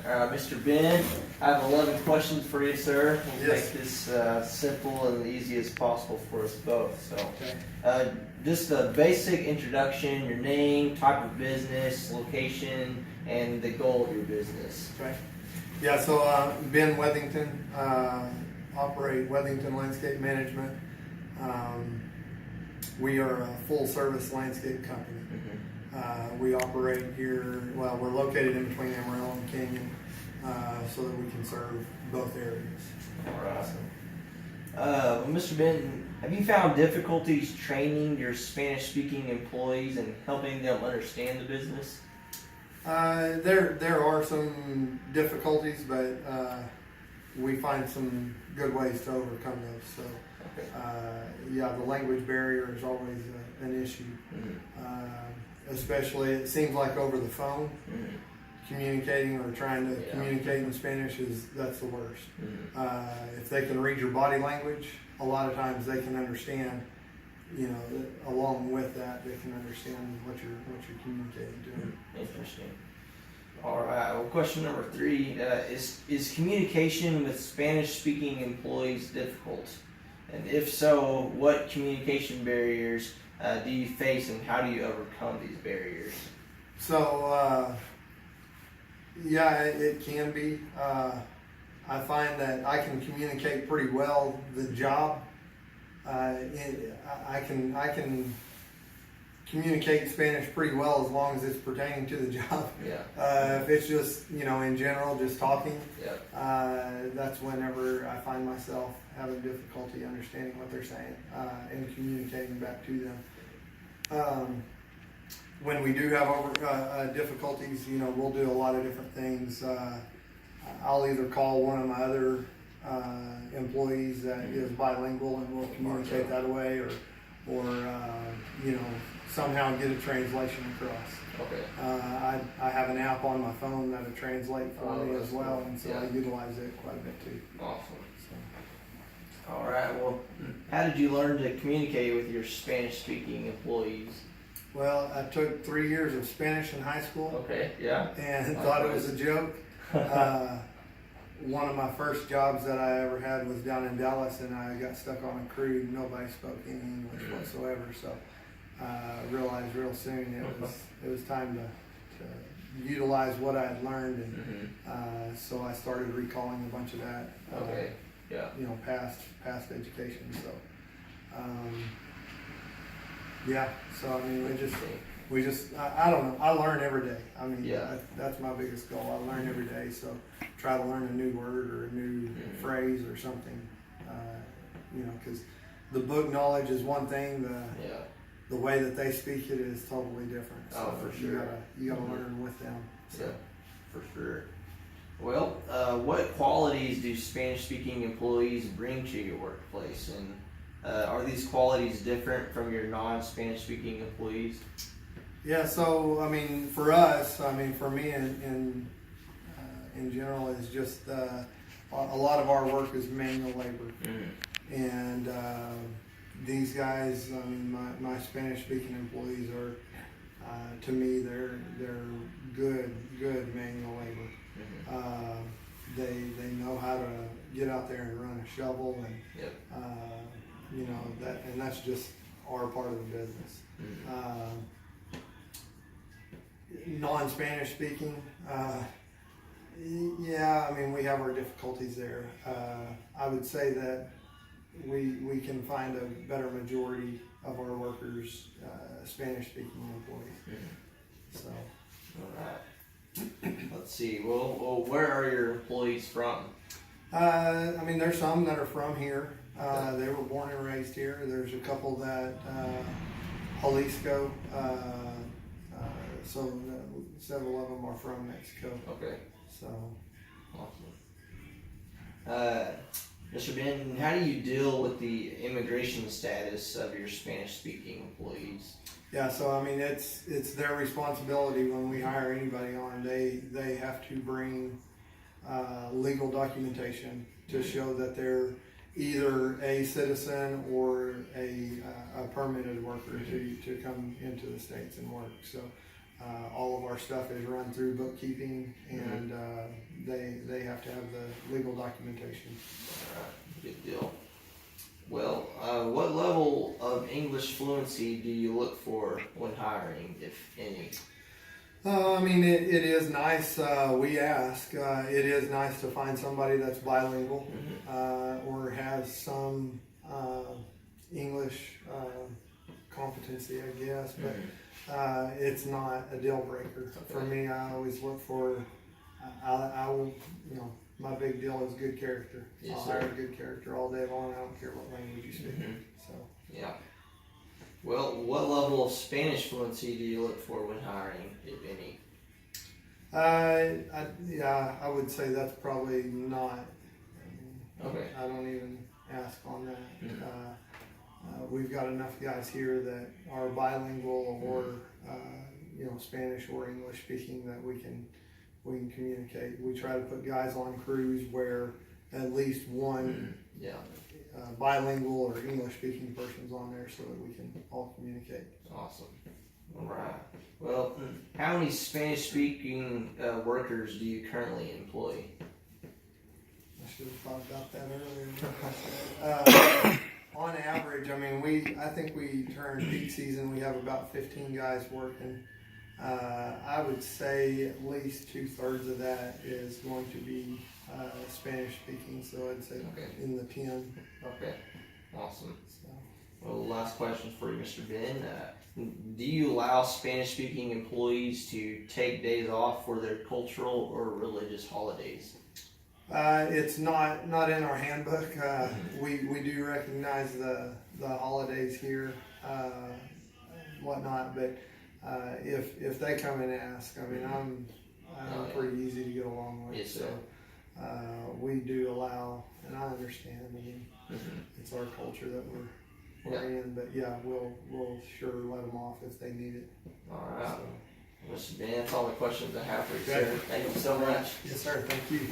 Mr. Ben, I have 11 questions for you, sir. We'll Yes. make this simple and easy as possible for us both. So, Okay. just a basic introduction, your name, type of business, location, and the goal of your business. Okay. Yeah, so Ben Wethington, operate Wethington Landscape Management. We are a full-service landscape company. We operate here, well, we're located in between Amarillo and Canyon, so that we can serve both areas. Awesome. Mr. Benton, have you found difficulties training your Spanish-speaking employees and helping them understand the business? There are some difficulties, but we find some good ways to overcome those. So, Okay. yeah, the language barrier is always an issue. Especially, it seems like over the phone, communicating or trying to communicate in Spanish that's the worst. If they can read your body language, a lot of times they can understand. You know, along with that, they can understand what you're communicating to them. Interesting. All right. Well, question number 3 is communication with Spanish-speaking employees difficult? And if so, what communication barriers do you face, and how do you overcome these barriers? So, yeah, it can be. I find that I can communicate pretty well the job. I can communicate Spanish pretty well as long as it's pertaining to the job. Yeah. If it's just, you know, in general, just talking, Yeah. that's whenever I find myself having difficulty understanding what they're saying and communicating back to them. When we do have difficulties, you know, we'll do a lot of different things. I'll either call one of my other employees that is bilingual and we'll communicate that way, or you know, somehow get a translation across. Okay. I have an app on my phone that'll translate for me as well, cool. and so Yeah. I utilize it quite a bit too. Awesome. So. All right. Well, how did you learn to communicate with your Spanish-speaking employees? Well, I took 3 years of Spanish in high school. Okay. Yeah. And thought it was a joke. One of my first jobs that I ever had was down in Dallas, and I got stuck on a crew. Nobody spoke any English whatsoever, so I realized real soon it was time to utilize what I had learned, and so I started recalling a bunch of that. Okay. Yeah. You know, past education. So, yeah. So I mean, I don't know. I learn every day. I mean, that's my biggest goal. I learn every day. So try to learn a new word or a new phrase or something. You know, because the book knowledge is one thing. The way that they speak it is totally different. So for sure. You gotta learn with them. So. Yeah, for sure. Well, what qualities do Spanish-speaking employees bring to your workplace, and are these qualities different from your non-Spanish-speaking employees? Yeah, so I mean, for us, I mean, for me in general, is just a lot of our work is manual labor, and these guys, I mean, my Spanish-speaking employees are, to me, they're good manual labor. They know how to get out there and run a shovel, and you know and that's just our part of the business. Non-Spanish speaking, yeah, I mean, we have our difficulties there. I would say that we can find a better majority of our workers Spanish speaking employees. So, all right. Let's see. Well, where are your employees from? I mean, there's some that are from here. They were born and raised here. There's a couple that Jalisco. So several of them are from Mexico. Okay. So awesome. Mr. Ben, how do you deal with the immigration status of your Spanish-speaking employees? Yeah, so I mean, it's their responsibility when we hire anybody on. They have to bring legal documentation to show that they're either a citizen or a permitted worker to come into the States and work. So All of our stuff is run through bookkeeping, and they have to have the legal documentation. Alright, good deal. Well, what level of English fluency do you look for when hiring, if any? I mean, it is nice. We ask. It is nice to find somebody that's bilingual or has some English competency, I guess. But it's not a deal breaker for me. I always look for. I will, my big deal is good character. Yes, I'll sir. hire good character all day long. I don't care what language you speak. So. Yeah. Well, what level of Spanish fluency do you look for when hiring, if any? I would say that's probably not. Okay. I don't even ask on that. We've got enough guys here that are bilingual or Spanish or English speaking that we can communicate. We try to put guys on crews where at least one bilingual or English speaking person's on there so that we can all communicate. Awesome. All right. Well, how many Spanish speaking workers do you currently employ? I should have thought about that earlier. On average, I mean, I think during peak season we have about 15 guys working. I would say at least 2/3 of that is going to be Spanish speaking, so I'd say in the 10. Okay, awesome. So. Well, last question for you, Mr. Ben. Do you allow Spanish speaking employees to take days off for their cultural or religious holidays? It's not in our handbook. We do recognize the holidays here, whatnot, but if they come and ask, I mean, I'm pretty easy to get along with. Yes, sir. So we do allow, and I understand. I mean, it's our culture that we're in, but we'll sure let them off if they need it. All right. So. Mr. Ben, that's all the questions I have for you, Okay. sir. Thank you so much. Yes, sir. Thank you.